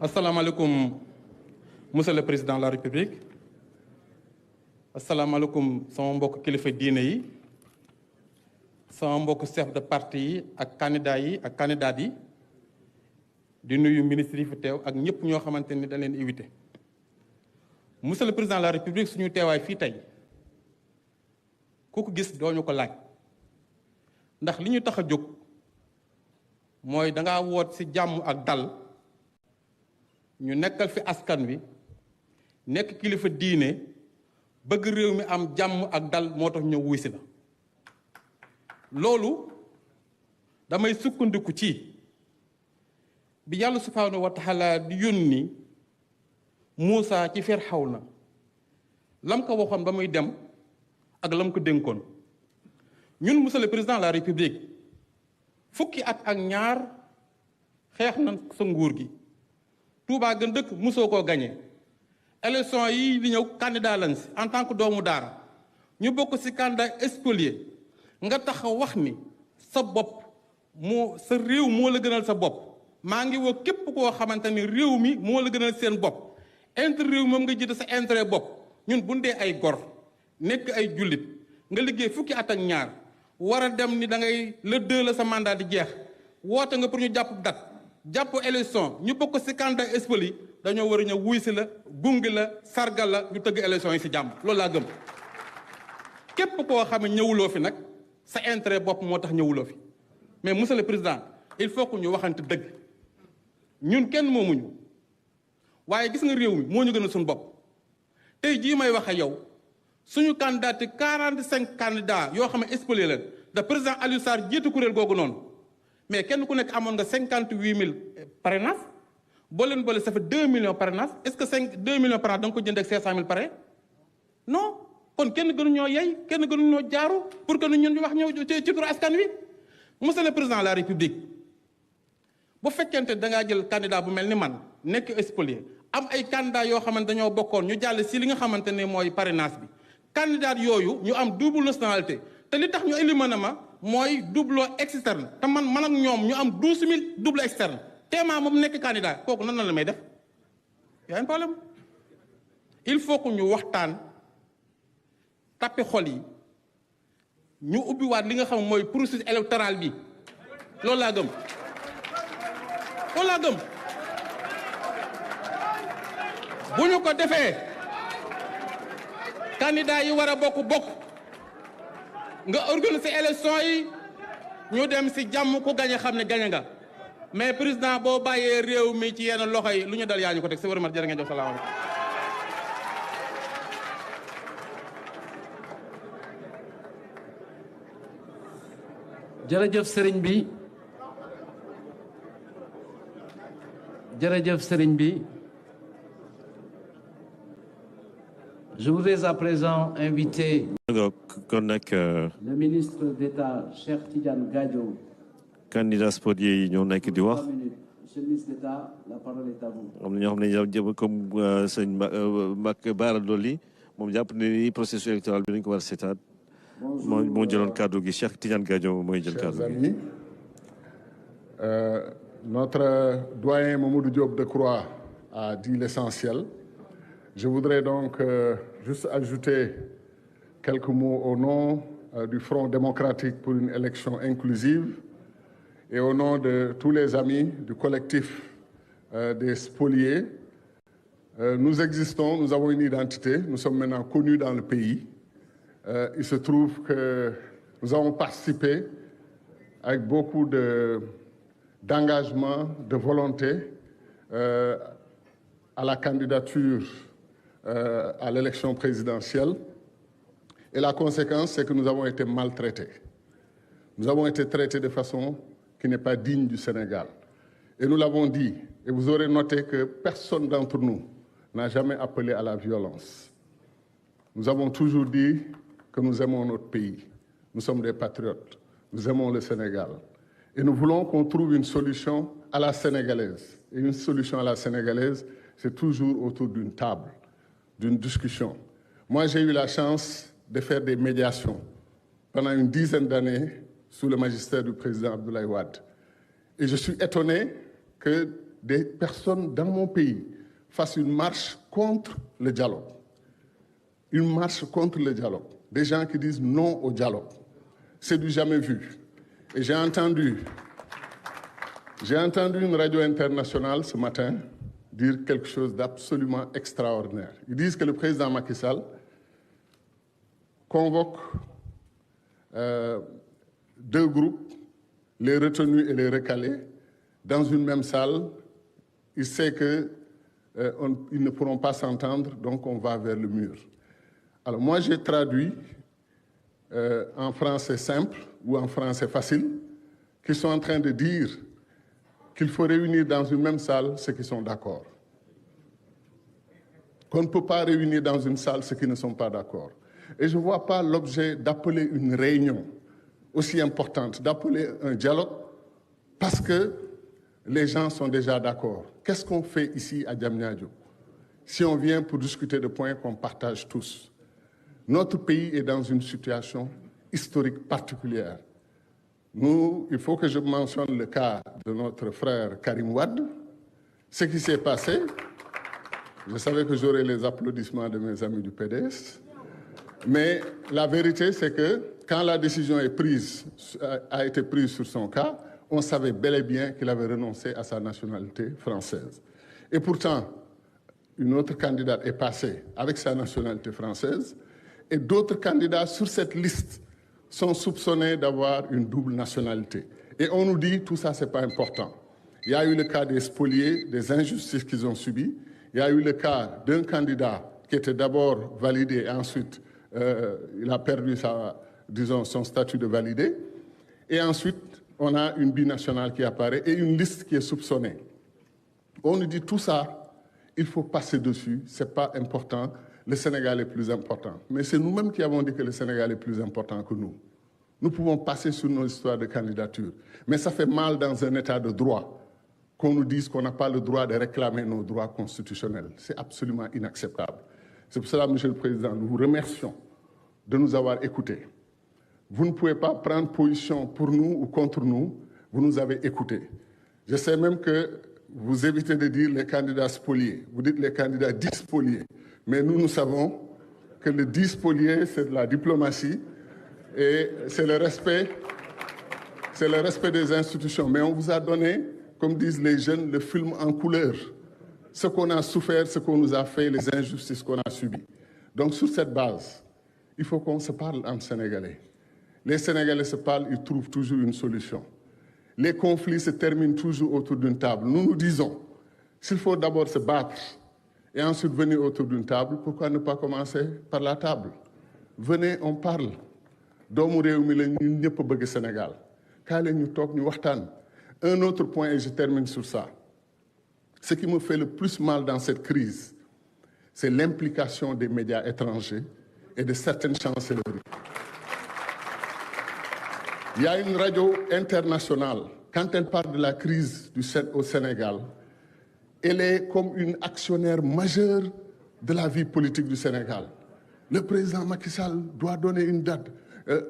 asalaamaaleykum monsieur le président de la république asalaamaaleykum sama mbokk kilifa diine yi sama mbokk chef de parti yi ak candidat yi ak candidat yi di nuyu ministre yi fi teew ak ñëpp ñoo xamante ni dañ leen invité monsieur le président de la république suñu teewaay fii tey ku ko gis dooñu ko laaj ndax li ñu tax a jóg mooy dangaa woot ci jàmm ak dal ñu nekkal fi askan wi nekk kilifa diine bëgg réew mi am jàmm ak dal moo tax ñëw wuy si la loolu damay sukkandiku ci bi yàlla subhaanahu wa taala di yónni Muusa ci Firawna lam ko waxoon ba muy dem ak lam ko dénkoon ñun monsieur le président de la république fukki at ak ñaar xeex na sa nguur gi Touba gën dëkk musoo koo gañe élection yi di ñëw candidat lañ si en tant que doomu daara ñu bokk ci candidat spolié nga taxaw wax ni sa bopp sa réew moo la gënal sa bopp maa ngi woo képp koo xamante ni réew mi moo la gënal seen bopp intérêt réew moom nga jiite sa intérêt bopp ñun bu dee ay gor nekk ay jullit nga liggéey fukki at ak ñaar war a dem ni da ngay le 2 la sa mandat di jeex woote nga pour ñu jàpp date jàpp élection ñu bokk ci candidat spolié dañoo war a ñëw wuy si la gungi la sargal la ñu tëgg élection yi ci jàmm loolu laa gëm képp koo xam ne ñëwuloo fi nag sa intérêt bopp moo tax ñëwuloo fi mais monsieur le président il faut que ñu waxante dëgg ñun kenn moomuñu waaye gis nga réew mi moo ñu gën a suñu bopp tey jii may wax ak yow suñu candidat 45 candidats yoo xam ne spolié leen da président Aliou Sarr jiitu kuréel googu noonu mais kenn ku nekk amoon nga 58000 parrainage boo leen boole ça fait 2 millions parrainage est-ce que 2 millions parrainage da nga ko jënd ak 500000 parrain non kon kenn gënu ñoo yey kenn gënu ñoo jaaru pour que ñun ñu wax ñëw ci turu askan wi monsieur le président de la république bu fekkente da ngaa jël candidat bu mel ni man nekk spolié am ay candidat yoo xamante dañoo bokkoon ñu jàll si li nga xamante ne mooy parrainage bi candidat yooyu ñu am double nationalité te li tax ñu éliminé ma mooy double externe te man ak ñoom ñu am 12000 double externe téemaa moom nekk candidat kooku nan la may def y a un problème il faut que ñu waxtaan tappi xol yi ñu ubbiwaat li nga xam mooy processus électoral bi loolu laa gëm bu ñu ko defee candidat yi war a bokk nga organiser élection yi ñu dem ci jàmm ku gañe xam ne gañe nga mais président boo bàyyee réew mi ci yenn loxo yi lu ñu dal yaa ñu ko teg ci wërëmat jërë ngeen jox salaamaaleykum jërëjëf sëriñ bi jërëjëf sëriñ bi je voudrais à présent inviter le ministre d'État Cheikh Tidiane Gadio. candidat spolié yi ñoo nekk di wax. Monsieur le ministre d'État, la parole est à vous. am na ñoo xam ne yow jëm comme sëñ Mbacké Bara Dolly moom jàpp ne ni processus électoral bi dañu ko war a seetaat. moo jëloon kàddu gi Cheikh Tidiane Gadio mooy jël kàddu gi. Notre doyen Mamadou Diop Decroix a dit l'essentiel. Je voudrais donc juste ajouter quelques mots au nom du Front démocratique pour une élection inclusive et au nom de tous les amis du collectif des spoliés. Nous existons, nous avons une identité, nous sommes maintenant connus dans le pays. Il se trouve que nous avons participé avec beaucoup d'engagement, de volonté à la candidature à l'élection présidentielle. Et la conséquence, c'est que nous avons été maltraités. Nous avons été traités de façon qui n'est pas digne du Sénégal. Et nous l'avons dit, et vous aurez noté que personne d'entre nous n'a jamais appelé à la violence. Nous avons toujours dit que nous aimons notre pays. Nous sommes des patriotes. Nous aimons le Sénégal. Et nous voulons qu'on trouve une solution à la sénégalaise. Et une solution à la sénégalaise, c'est toujours autour d'une table, d'une discussion. Moi, j'ai eu la chance de faire des médiations pendant une dizaine d'années sous le magistère du président Abdoulaye Wade. Et je suis étonné que des personnes dans mon pays fassent une marche contre le dialogue. Une marche contre le dialogue. Des gens qui disent non au dialogue. C'est du jamais vu. Et j'ai entendu une radio internationale ce matin dire quelque chose d'absolument extraordinaire. Ils disent que le président Macky Sall convoque deux groupes, les retenus et les recalés, dans une même salle. Il sait qu'ils ne pourront pas s'entendre, donc on va vers le mur. Alors moi, j'ai traduit en français simple ou en français facile, qu'ils sont en train de dire qu'il faut réunir dans une même salle ceux qui sont d'accord. Qu'on ne peut pas réunir dans une salle ceux qui ne sont pas d'accord. Et je ne vois pas l'objet d'appeler une réunion aussi importante, d'appeler un dialogue, parce que les gens sont déjà d'accord. Qu'est-ce qu'on fait ici à Diamniadio si on vient pour discuter de points qu'on partage tous? Notre pays est dans une situation historique particulière. Il faut que je mentionne le cas de notre frère Karim Wade. Ce qui s'est passé, je savais que j'aurais les applaudissements de mes amis du PDS, mais la vérité, c'est que quand la décision a été prise sur son cas, on savait bel et bien qu'il avait renoncé à sa nationalité française. Et pourtant, une autre candidate est passée avec sa nationalité française, et d'autres candidats sur cette liste sont soupçonnés d'avoir une double nationalité. Et on nous dit, tout ça, ce n'est pas important. Il y a eu le cas des spoliés, des injustices qu'ils ont subies. Il y a eu le cas d'un candidat qui était d'abord validé et ensuite il a perdu son statut de validé. Et ensuite, on a une binationale qui apparaît et une liste qui est soupçonnée. On nous dit tout ça, il faut passer dessus, ce n'est pas important. Le Sénégal est plus important. Mais c'est nous-mêmes qui avons dit que le Sénégal est plus important que nous. Nous pouvons passer sur nos histoires de candidature. Mais ça fait mal dans un état de droit qu'on nous dise qu'on n'a pas le droit de réclamer nos droits constitutionnels. C'est absolument inacceptable. C'est pour cela, Monsieur le Président, nous vous remercions de nous avoir écoutés. Vous ne pouvez pas prendre position pour nous ou contre nous. Vous nous avez écoutés. Je sais même que vous évitez de dire les candidats spoliés. Vous dites les candidats disspoliés. Mais nous savons que le disspolié, c'est de la diplomatie et c'est le respect des institutions. Mais on vous a donné, comme disent les jeunes, le film en couleur. Ce qu'on a souffert, ce qu'on nous a fait, les injustices qu'on a subies. Donc sur cette base, il faut qu'on se parle en sénégalais. Les Sénégalais se parlent, ils trouvent toujours une solution. Les conflits se terminent toujours autour d'une table. Nous nous disons, s'il faut d'abord se battre et ensuite venir autour d'une table, pourquoi ne pas commencer par la table? Venez, on parle. Doomu réew mi la ñun ñëpp bëgg Sénégal. Kaay leen ñu toog ñu waxtaan. Un autre point, et je termine sur ça. Ce qui me fait le plus mal dans cette crise, c'est l'implication des médias étrangers et de certaines chancelleries. Il y a une radio internationale, quand elle parle de la crise au Sénégal, elle est comme une actionnaire majeure de la vie politique du Sénégal. Le président Macky Sall doit donner une date.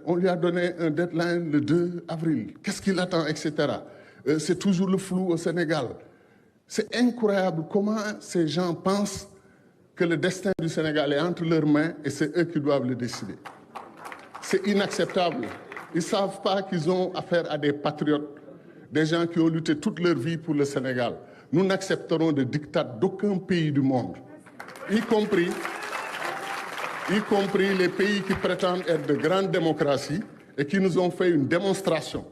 On lui a donné un deadline le 2 avril. Qu'est-ce qu'il attend, etc. C'est toujours le flou au Sénégal. C'est incroyable comment ces gens pensent que le destin du Sénégal est entre leurs mains et c'est eux qui doivent le décider. C'est inacceptable. Ils ne savent pas qu'ils ont affaire à des patriotes, des gens qui ont lutté toute leur vie pour le Sénégal. Nous n'accepterons de diktat d'aucun pays du monde, y compris les pays qui prétendent être de grandes démocraties et qui nous ont fait une démonstration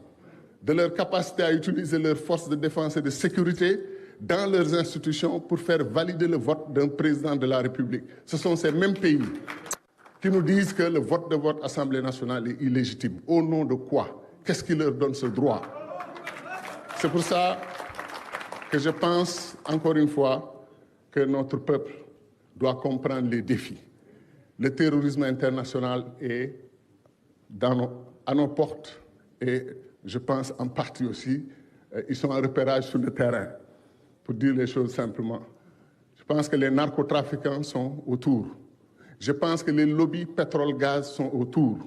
de leur capacité à utiliser leurs forces de défense et de sécurité dans leurs institutions pour faire valider le vote d'un président de la République. Ce sont ces mêmes pays qui nous disent que le vote de votre Assemblée nationale est illégitime. Au nom de quoi? Qu'est-ce qui leur donne ce droit? C'est pour ça que je pense, encore une fois, que notre peuple doit comprendre les défis. Le terrorisme international est à nos portes et je pense en partie aussi, ils sont en repérage sur le terrain, pour dire les choses simplement. Je pense que les narcotrafiquants sont autour. Je pense que les lobbies pétrole-gaz sont autour.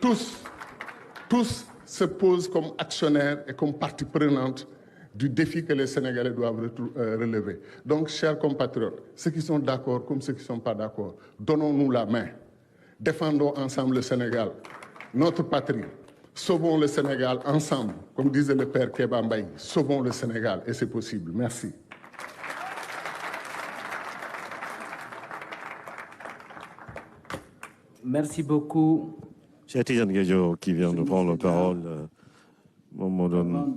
Tous se posent comme actionnaires et comme partie prenante du défi que les Sénégalais doivent relever. Donc, chers compatriotes, ceux qui sont d'accord comme ceux qui ne sont pas d'accord, donnons-nous la main. Défendons ensemble le Sénégal, notre patrie. Sauvons le Sénégal ensemble, comme disait le père Kéba Mbaye. Sauvons le Sénégal, et c'est possible. Merci. Merci beaucoup. Cheikh Tidiane Gadio qui vient de prendre la parole moom moo doon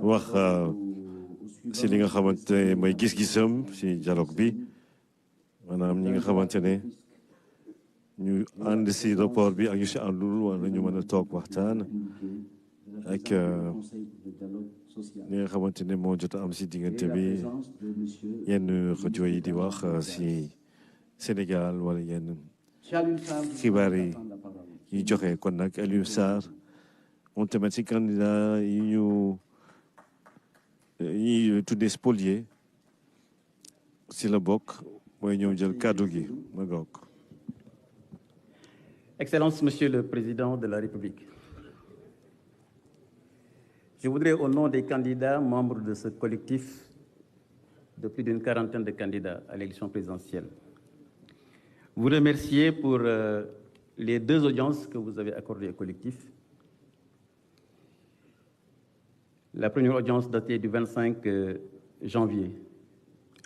wax si li nga xamante ne mooy gis-gisam si dialogue bi maanaam ñi nga xamante ne ñu ànd si rapport bi ak ñu si àndul wala ñu mën a toog waxtaan ak li nga xamante ne moo jot a am si diggante bi yenn rajo yi di wax si Sénégal wala yenn xibaar yi ñuy joxe kon nag Aliou Sarr moom tamit si candidat yi ñu ñuy tuddee spolié si la bokk mooy ñëw jël kàddu gi ma goog. Excellence, Monsieur le Président de la République, je voudrais, au nom des candidats membres de ce collectif de plus d'une quarantaine de candidats à l'élection présidentielle, vous remercier pour les 2 audiences que vous avez accordées au collectif. La première audience datée du 25 janvier,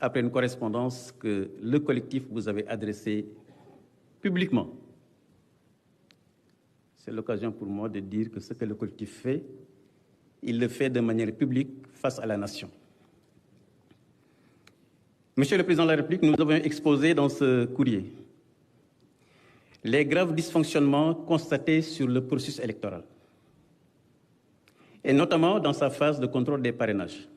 après une correspondance que le collectif vous avait adressée publiquement. C'est l'occasion pour moi de dire que ce que le collectif fait, il le fait de manière publique face à la nation. Monsieur le Président de la République, nous avons exposé dans ce courrier les graves dysfonctionnements constatés sur le processus électoral, et notamment dans sa phase de contrôle des parrainages.